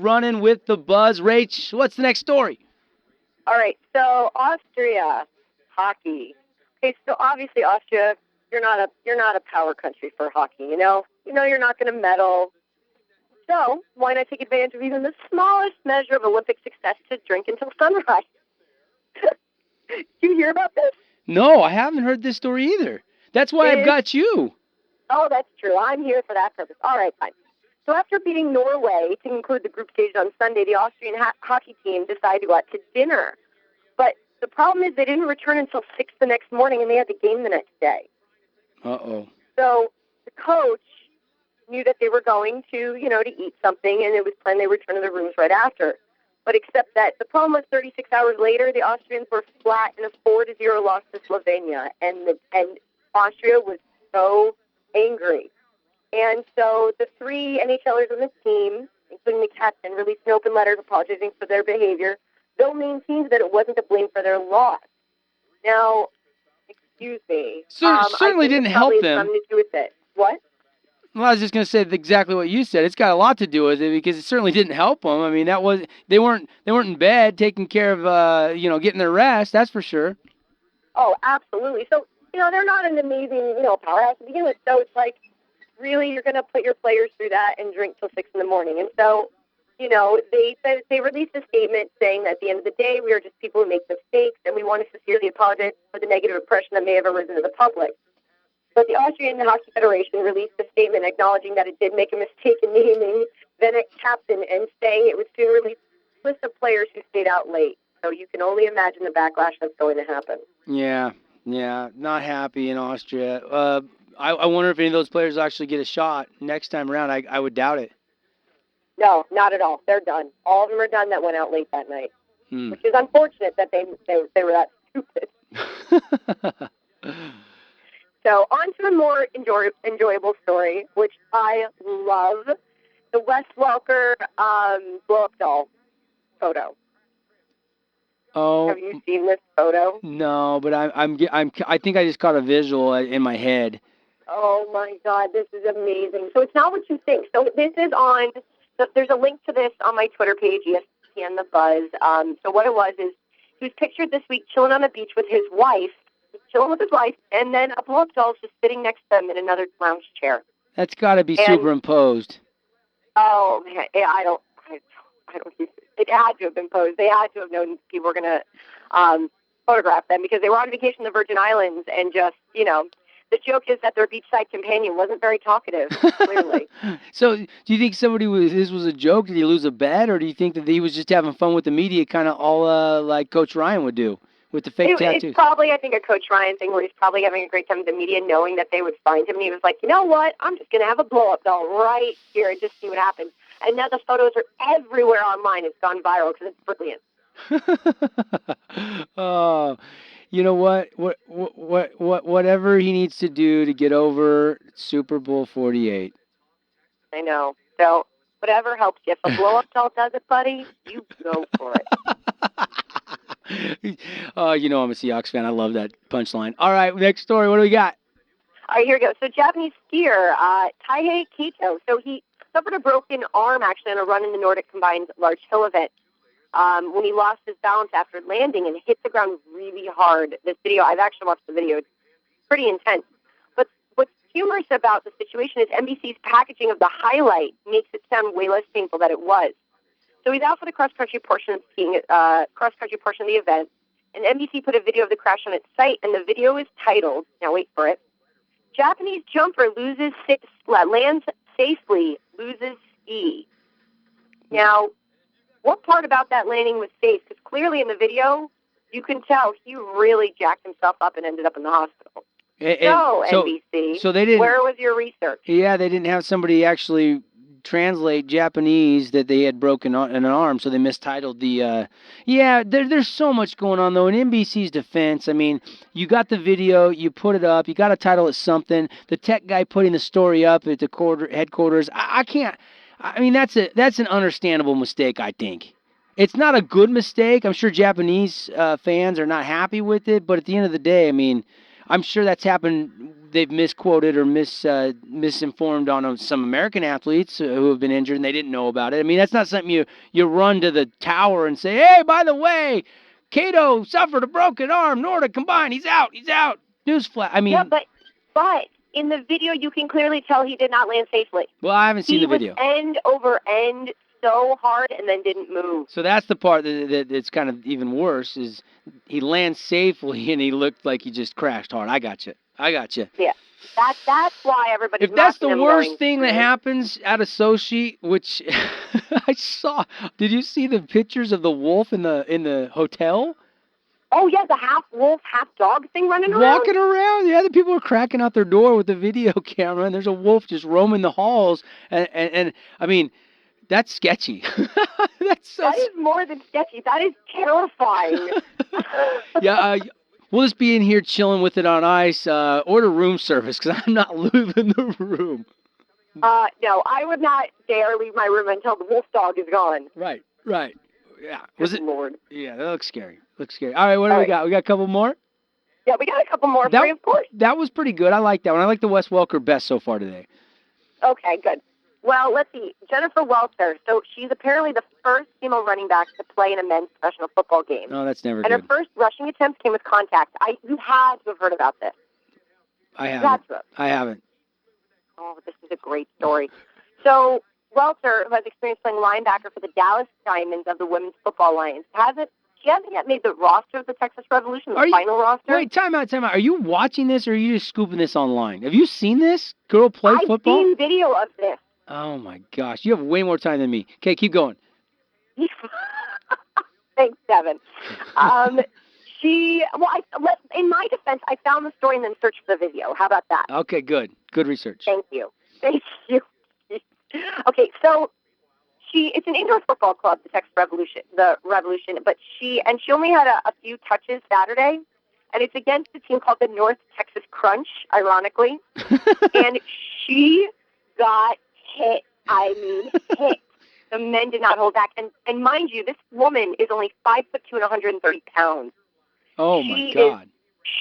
running with the buzz. Rach, what's the next story? All right, so Austria hockey. Okay, so obviously Austria, you're not a power country for hockey. You know you're not going to medal. So why not take advantage of even the smallest measure of Olympic success to drink until sunrise? You hear about this? No, I haven't heard this story either. That's why I've got you. Oh, that's true. I'm here for that purpose. All right, fine. So after beating Norway to conclude the group stage on Sunday, the Austrian hockey team decided to go out to dinner. But the problem is they didn't return until 6 the next morning, and they had the game the next day. Uh-oh. So the coach knew that they were going to eat something, and it was planned they return to their rooms right after. But except that the problem was 36 hours later, the Austrians were flat in a 4-0 loss to Slovenia, and Austria was so angry. And so the 3 NHLers on the team, including the captain, released an open letter apologizing for their behavior, though maintained that it wasn't to blame for their loss. Now, excuse me. Certainly didn't help them. Something to do with it. What? Well, I was just going to say exactly what you said. It's got a lot to do with it because it certainly didn't help them. I mean, they weren't in bed taking care of getting their rest. That's for sure. Oh, absolutely. So they're not an amazing powerhouse to begin with. So it's like, really, you're going to put your players through that and drink till 6 in the morning. And so, they released a statement saying that at the end of the day, we are just people who make mistakes, and we want to sincerely apologize for the negative impression that may have arisen to the public. But the Austrian Hockey Federation released a statement acknowledging that it did make a mistake in naming the captain and saying it would soon release a list of players who stayed out late. So you can only imagine the backlash that's going to happen. Yeah, not happy in Austria. I wonder if any of those players actually get a shot next time around. I would doubt it. No, not at all. They're done. All of them are done that went out late that night, which is unfortunate that they were that stupid. So on to a more enjoyable story, which I love, the Wes Welker blow-up doll photo. Oh, have you seen this photo? No, but I think I just caught a visual in my head. Oh my God, this is amazing. So it's not what you think. So this is on. There's a link to this on my Twitter page, ESPN The Buzz. So what it was is he was pictured this week chilling on the beach with his wife. And then a blow-up doll just sitting next to him in another lounge chair. That's got to be superimposed. Oh man, I don't. It had to have been posed. They had to have known people were going to photograph them because they were on vacation in the Virgin Islands, and just the joke is that their beachside companion wasn't very talkative. Clearly. So, do you think this was a joke? Did he lose a bet, or do you think that he was just having fun with the media, kind of all like Coach Ryan would do? With the fake tattoos. It's probably, I think, a Coach Ryan thing where he's probably having a great time with the media knowing that they would find him. And he was like, you know what? I'm just going to have a blow-up doll right here and just see what happens. And now the photos are everywhere online. It's gone viral because it's brilliant. Oh, you know what? Whatever he needs to do to get over Super Bowl 48. I know. So whatever helps you. If a blow-up doll does it, buddy, you go for it. I'm a Seahawks fan. I love that punchline. All right, next story. What do we got? All right, here we go. So Japanese skier Taihei Kato. So he suffered a broken arm, actually, on a run in the Nordic Combined Large Hill event when he lost his balance after landing and hit the ground really hard. This video, I've actually watched the video. It's pretty intense. But what's humorous about the situation is NBC's packaging of the highlight makes it sound way less painful than it was. So he's out for the cross-country portion of the event, and NBC put a video of the crash on its site, and the video is titled, now wait for it, Japanese jumper lands safely, loses ski. Now, what part about that landing was safe? Because clearly in the video, you can tell he really jacked himself up and ended up in the hospital. So NBC, where was your research? Yeah, they didn't have somebody actually translate Japanese that they had broken an arm, so they mistitled the there's so much going on though. In NBC's defense, I mean, you got the video, you put it up, you got to title it something. The tech guy putting the story up at the headquarters, that's an understandable mistake. I think it's not a good mistake. I'm sure Japanese fans are not happy with it, but at the end of the day, I mean, I'm sure that's happened they've misquoted or misinformed on some American athletes who have been injured and they didn't know about it. I mean, that's not something you run to the tower and say, hey, by the way, Cato suffered a broken arm. Nordic combined. He's out. Newsflash. I mean, yeah, but in the video, you can clearly tell he did not land safely. Well, I haven't seen the video. He was end over end so hard and then didn't move. So that's the part that's kind of even worse is he lands safely and he looked like he just crashed hard. I got you. Yeah. That's why everybody's If that's the mocking him worst thing that "Really?" happens at a Sochi, which I saw. Did you see the pictures of the wolf in the hotel? Oh, yeah, the half wolf, half dog thing running around. Walking around. Yeah, the people were cracking out their door with the video camera, and there's a wolf just roaming the halls. And I mean, that's sketchy. That is more than sketchy. That is terrifying. Yeah, we'll just be in here chilling with it on ice. Order room service because I'm not leaving the room. No, I would not dare leave my room until the wolf dog is gone. Right. Yeah. Was it? Lord. Yeah, that looks scary. All right, what do we got? We got a couple more? Yeah, we got a couple more for you, of course. That was pretty good. I like that one. I like the Wes Welker best so far today. Okay, good. Well, let's see. Jennifer Welter. So she's apparently the first female running back to play in a men's professional football game. Oh, that's never good. And her first rushing attempt came with contact. You had to have heard about this. I haven't. Oh, this is a great story. So Welter, who has experience playing linebacker for the Dallas Diamonds of the Women's Football Alliance, she hasn't yet made the roster of the Texas Revolution, the final roster. Wait, time out. Are you watching this or are you just scooping this online? Have you seen this girl play football? I've seen video of this. Oh, my gosh. You have way more time than me. Okay, keep going. Thanks, Devin. In my defense, I found the story and then searched for the video. How about that? Okay, good. Good research. Thank you. Okay, so it's an indoor football club, the Texas Revolution, but she only had a few touches Saturday, and it's against a team called the North Texas Crunch, ironically, and she got hit. I mean, hit. The men did not hold back, and mind you, this woman is only 5'2" and 130 pounds. Oh my God! Is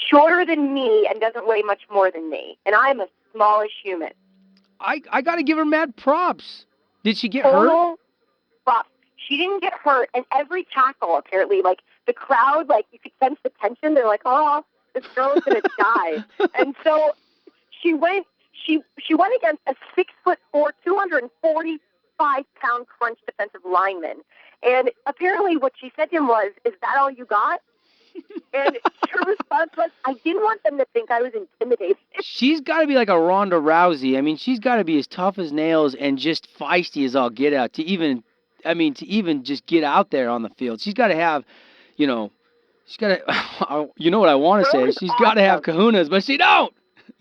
shorter than me and doesn't weigh much more than me, and I'm a smallish human. I got to give her mad props. Did she get hurt? Props. She didn't get hurt, and every tackle, apparently, like, the crowd, like, you could sense the tension. They're like, oh, this girl is going to die. And so she went against a 6'4", 245-pound Crunch defensive lineman. And apparently what she said to him was, is that all you got? And her response was, I didn't want them to think I was intimidated. She's got to be like a Ronda Rousey. I mean, she's got to be as tough as nails and just feisty as all get out to even just get out there on the field. She's got to have, she's got to, you know what I want to say. She's got to have kahunas, but she don't.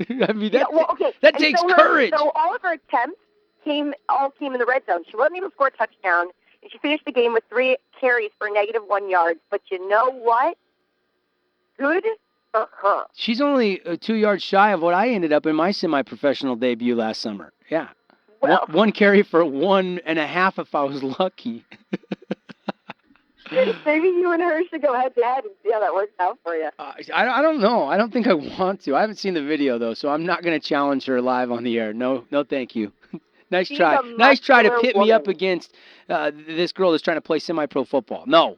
I mean, that takes courage. So all of her attempts came in the red zone. She wasn't able to score a touchdown, and she finished the game with 3 carries for -1 yard. But you know what? Good for her. She's only 2 yards shy of what I ended up in my semi-professional debut last summer. Yeah. Well, 1 carry for 1.5 if I was lucky. Maybe you and her should go head-to-head and see how that works out for you. I don't know. I don't think I want to. I haven't seen the video, though, so I'm not going to challenge her live on the air. No, thank you. Nice try. Nice try to pit me up against this girl that's trying to play semi-pro football. No.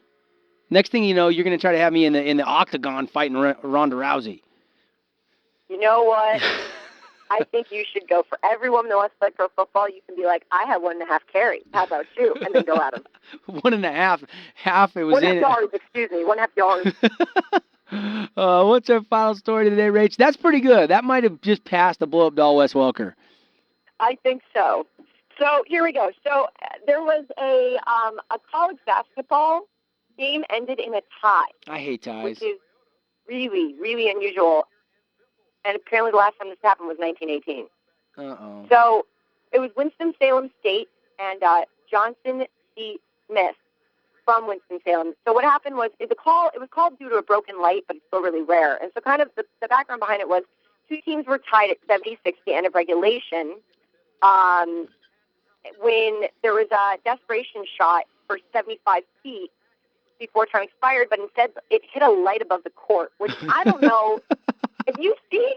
Next thing you know, you're going to try to have me in the octagon fighting Ronda Rousey. You know what? I think you should go for every woman that wants to play pro football. You can be like, I have 1.5 carries. How about you? And then go at them. 1.5. Half it was 1.5 yards, excuse me. 1.5 yards. What's our final story today, Rach? That's pretty good. That might have just passed the blow-up doll Wes Welker. I think so. So here we go. So there was a college basketball game ended in a tie. I hate ties. Which is really, really unusual. And apparently the last time this happened was 1918. Uh-oh. So it was Winston-Salem State and Johnson C. Smith from Winston-Salem. So what happened was it was called due to a broken light, but it's still really rare. And so kind of the background behind it was 2 teams were tied at 76 the end of regulation when there was a desperation shot for 75 feet before time expired, but instead it hit a light above the court, which I don't know. If you see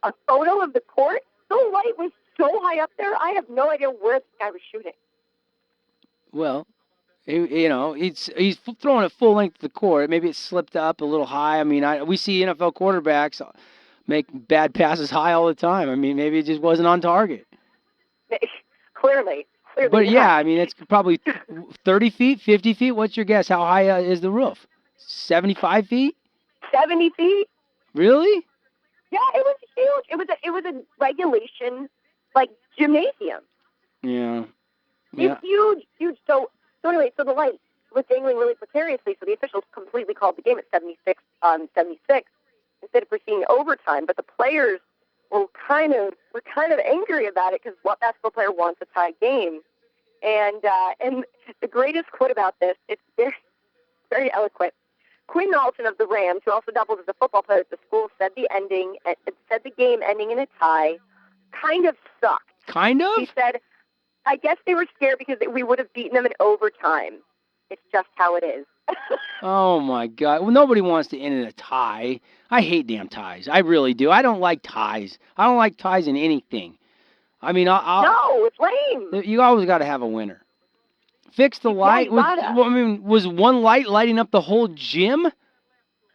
a photo of the court. The light was so high up there, I have no idea where this guy was shooting. Well, he's throwing it full length of the court. Maybe it slipped up a little high. I mean, we see NFL quarterbacks make bad passes high all the time. I mean, maybe it just wasn't on target. Clearly. But yeah, I mean, it's probably 30 feet, 50 feet. What's your guess? How high is the roof? 75 feet? 70 feet. Really? Yeah, it was huge. It was a regulation, like, gymnasium. Yeah. It's huge. So anyway, the light was dangling really precariously, so the officials completely called the game at 76 instead of proceeding to overtime. But the players were kind of angry about it because what basketball player wants a tie game? And the greatest quote about this, it's very, very eloquent. Quinn Alton of the Rams, who also doubled as a football player at the school, said the game ending in a tie kind of sucked. Kind of? He said, I guess they were scared because we would have beaten them in overtime. It's just how it is. Oh, my God. Well, nobody wants to end in a tie. I hate damn ties. I really do. I don't like ties. I don't like ties in anything. I mean, no, it's lame. You always got to have a winner. Fix the light. Was one light lighting up the whole gym?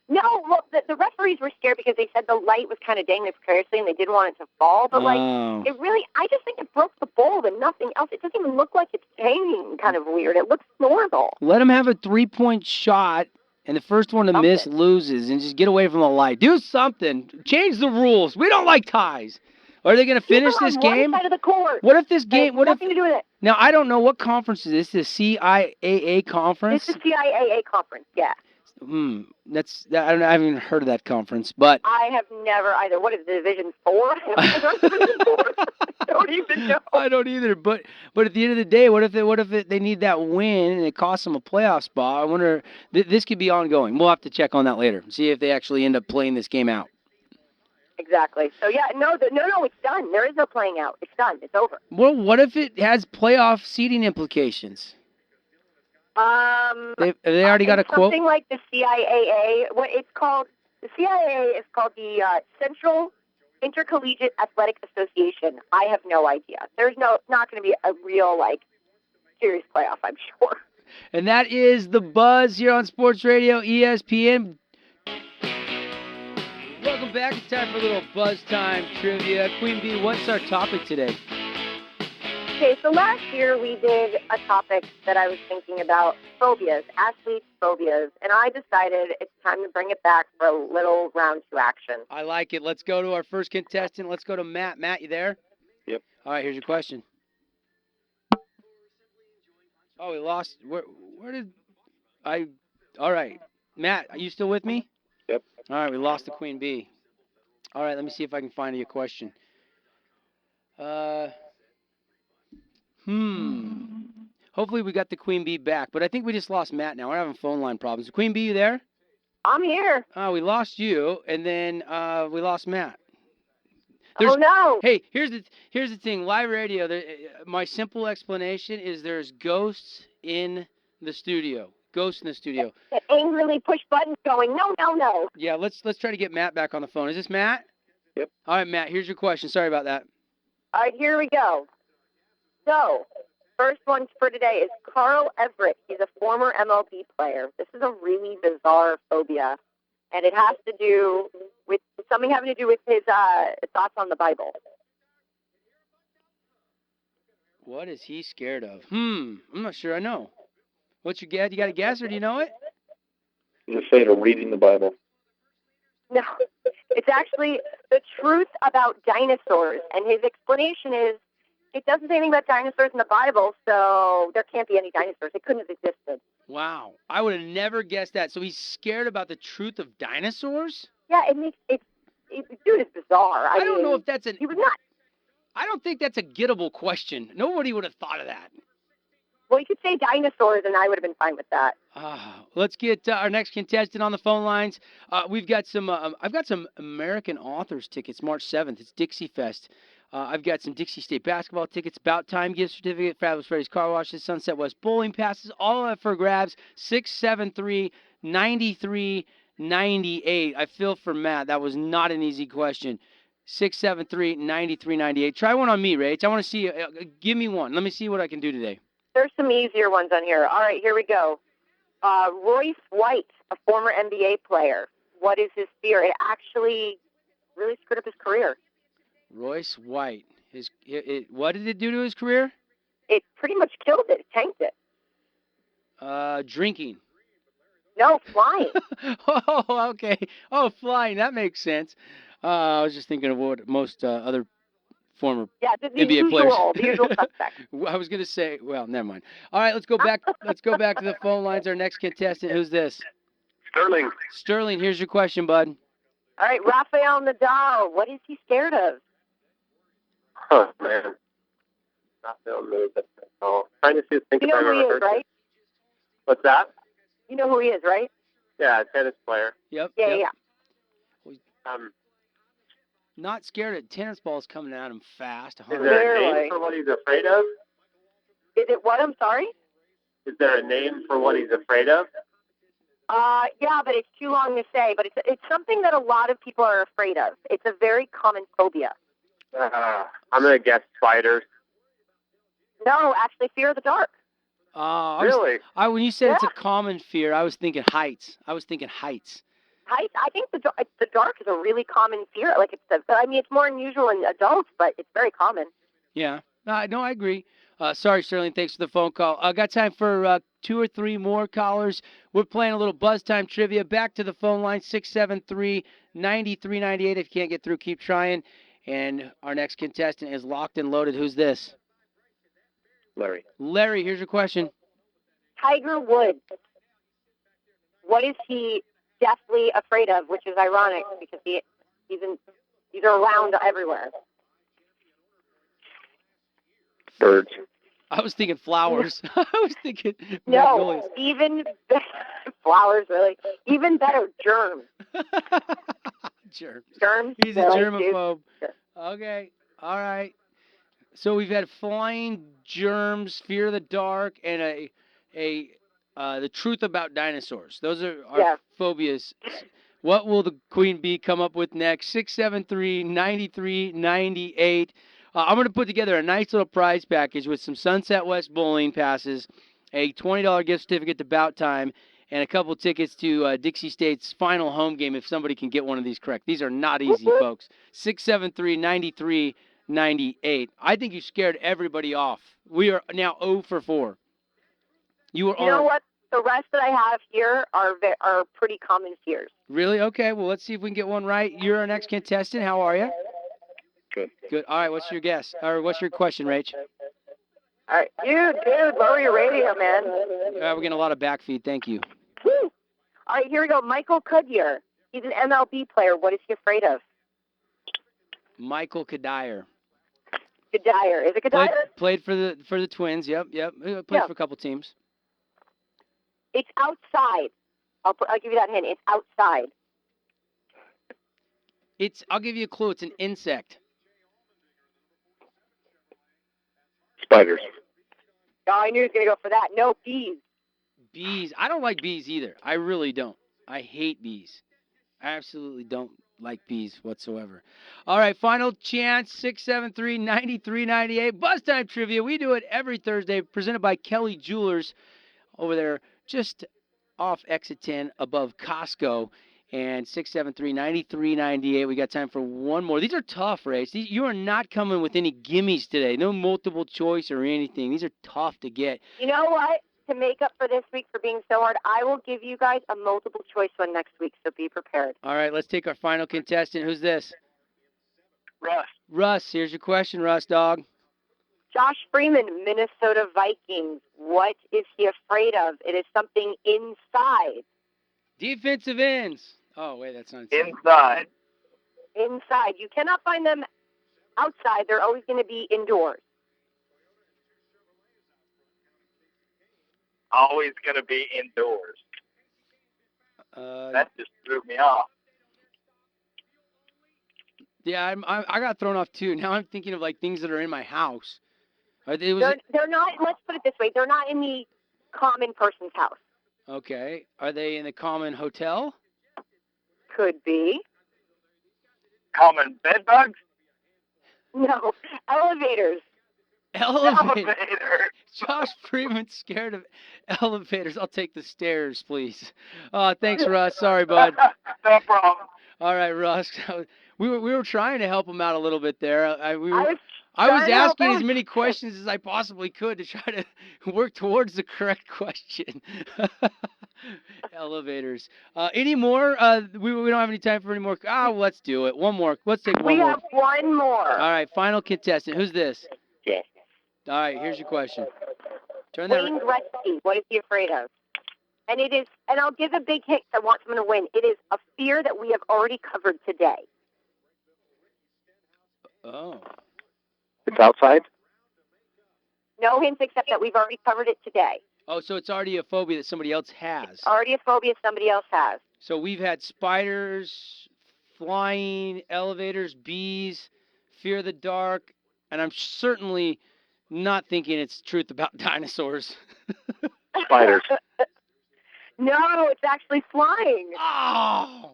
No, well, the referees were scared because they said the light was kind of dangling precariously and they didn't want it to fall. But, I just think it broke the bulb and nothing else. It doesn't even look like it's hanging kind of weird. It looks normal. Let them have a 3-point shot, and the first one to miss loses, and just get away from the light. Do something. Change the rules. We don't like ties. Are they going to finish this game? One side of the court. What if this game? Nothing to do with it. Now, I don't know what conference is this. The CIAA conference? It's the CIAA conference, yeah. I haven't even heard of that conference, but I have never either. What is it, Division 4? I don't even know. I don't either. But at the end of the day, what if they need that win and it costs them a playoff spot? I wonder. This could be ongoing. We'll have to check on that later. See if they actually end up playing this game out. Exactly. So yeah, no, it's done. There is no playing out. It's done. It's over. Well, what if it has playoff seeding implications? They already got a quote? Something like the CIAA. What it's called? The CIAA is called the Central Intercollegiate Athletic Association. I have no idea. There's not going to be a real serious playoff, I'm sure. And that is the buzz here on Sports Radio ESPN. Welcome back. It's time for a little buzz time trivia. Queen Bee, what's our topic today? Okay, so last year we did a topic that I was thinking about, phobias, athletes' phobias, and I decided it's time to bring it back for a little round 2 action. I like it. Let's go to our first contestant. Let's go to Matt. Matt, you there? Yep. All right, here's your question. Oh, we lost. Where did I? All right. Matt, are you still with me? Yep. All right, we lost the Queen Bee. All right, let me see if I can find you a question. Hopefully we got the Queen Bee back, but I think we just lost Matt now. We're having phone line problems. Queen Bee, you there? I'm here. We lost you, and then we lost Matt. Oh, no. Hey, here's the thing. Live radio, my simple explanation is there's ghosts in the studio. Ghosts in the studio. That angrily push buttons going, no. Yeah, let's try to get Matt back on the phone. Is this Matt? Yep. All right, Matt, here's your question. Sorry about that. All right, here we go. So, first one for today is Carl Everett. He's a former MLB player. This is a really bizarre phobia, and it has to do with something having to do with his thoughts on the Bible. What is he scared of? I'm not sure I know. What's your guess? You got a guess, or do you know it? I'm afraid of reading the Bible. No, it's actually the truth about dinosaurs, and his explanation is it doesn't say anything about dinosaurs in the Bible, so there can't be any dinosaurs. It couldn't have existed. Wow, I would have never guessed that. So he's scared about the truth of dinosaurs? Yeah, dude, it's bizarre. I don't know if that's he was nuts. I don't think that's a gettable question. Nobody would have thought of that. Well, you could say dinosaurs, and I would have been fine with that. Let's get our next contestant on the phone lines. We've got some. I've got some American Authors tickets, March 7th. It's Dixie Fest. I've got some Dixie State basketball tickets, About Time gift certificate, Fabulous Freddy's Car Washes, Sunset West bowling passes, all up for grabs. 673-9398. I feel for Matt. That was not an easy question. 673-9398. Try one on me, Rach. I want to see. Give me one. Let me see what I can do today. There's some easier ones on here. All right, here we go. Royce White, a former NBA player. What is his fear? It actually really screwed up his career. Royce White. What did it do to his career? It pretty much killed it. It tanked it. Drinking. No, flying. Oh, okay. Oh, flying. That makes sense. I was just thinking of what most other former NBA players. The usual suspect. I was going to say, well, never mind. All right, let's go back. Let's go back to the phone lines. Our next contestant. Who's this? Sterling. Sterling, here's your question, bud. All right, Rafael Nadal. What is he scared of? Oh, man. Rafael Nadal. Trying to think you if know I've who he ever is, heard right? What's that? You know who he is, right? Yeah, tennis player. Yep. Yeah. Not scared of tennis balls coming at him fast. Is there a name for what he's afraid of? Is it what? I'm sorry? Is there a name for what he's afraid of? Yeah, but it's too long to say. But it's something that a lot of people are afraid of. It's a very common phobia. I'm going to guess spiders. No, actually, fear of the dark. Really? When you said it's a common fear, I was thinking heights. Heights. I think the dark is a really common fear. Like it's more unusual in adults, but it's very common. Yeah. No, I agree. Sorry, Sterling. Thanks for the phone call. I got time for 2 or 3 more callers. We're playing a little buzz time trivia. Back to the phone line, 673-9398. If you can't get through, keep trying. And our next contestant is locked and loaded. Who's this? Larry. Larry, here's your question. Tiger Woods. What is he deathly afraid of? Which is ironic because he's around everywhere. Birds. I was thinking flowers. I was thinking no, even flowers. Really, even better, germs. Germs. Germs. He's a germaphobe. Okay. All right. So we've had flying, germs, fear of the dark, and the truth about dinosaurs. Those are our phobias. What will the queen bee come up with next? 673-9398. I'm going to put together a nice little prize package with some Sunset West bowling passes, a $20 gift certificate to Bout Time, and a couple tickets to Dixie State's final home game if somebody can get one of these correct. These are not easy, folks. 673-9398. I think you scared everybody off. We are now 0 for 4. You know what? The rest that I have here are pretty common fears. Really? Okay. Well, let's see if we can get one right. You're our next contestant. How are you? Good. All right. What's your guess? Or what's your question, Rach? All right. Dude, lower your radio, man. We're getting a lot of backfeed. Thank you. Woo. All right, here we go. Michael Cuddyer. He's an MLB player. What is he afraid of? Michael Cuddyer. Cuddyer. Is it Cuddyer? Played for the Twins. Yep. Played for a couple teams. It's outside. I'll give you that hint. It's outside. I'll give you a clue. It's an insect. Spiders. Oh, I knew he was going to go for that. No, bees. Bees. I don't like bees either. I really don't. I hate bees. I absolutely don't like bees whatsoever. All right, final chance, 673-9398. Buzz Time Trivia. We do it every Thursday, presented by Kelly Jewelers over there just off exit 10 above Costco. And 673-9398. We got time for one more. These are tough, Ray. You are not coming with any gimmies today. No multiple choice or anything. These are tough to get. You know what? To make up for this week for being so hard, I will give you guys a multiple choice one next week, so be prepared. All right, let's take our final contestant. Who's this? Russ. Russ, here's your question, Russ, dog. Josh Freeman, Minnesota Vikings. What is he afraid of? It is something inside. Defensive ends. Oh, wait, that's not inside. Inside. You cannot find them outside. They're always going to be indoors. Always going to be indoors. That just threw me off. Yeah, I got thrown off too. Now I'm thinking of like things that are in my house. They're not. Let's put it this way: they're not in the common person's house. Okay. Are they in the common hotel? Could be. Common bed bugs? No, elevators. Elevator. Elevator. Josh Freeman's scared of elevators. I'll take the stairs, please. Thanks, Russ. Sorry, bud. No problem. All right, Russ. We were trying to help him out a little bit there. I was trying to help asking as him. many questions as I possibly could to try to work towards the correct question. Elevators. Any more? We don't have any time for any more. Let's do it. One more. Let's take one We more. have one more. All right, final contestant. Who's this? Yeah. All right, here's your question. Turn that. Wayne Gretzky. What is he afraid of? And it is, and I'll give a big hint 'cause I want someone to win. It is a fear that we have already covered today. Oh. It's outside? No hints except that we've already covered it today. Oh, so it's already a phobia that somebody else has. Already a phobia somebody else has. So we've had spiders, flying, elevators, bees, fear of the dark, and I'm certainly not thinking it's truth about dinosaurs. Spiders. No, it's actually flying. Oh,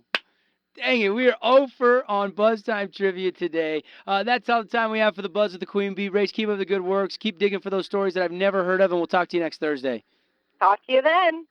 dang it. We are over on Buzz Time Trivia today. That's all the time we have for the Buzz with the Queen Bee. Race, keep up the good works. Keep digging for those stories that I've never heard of, and we'll talk to you next Thursday. Talk to you then.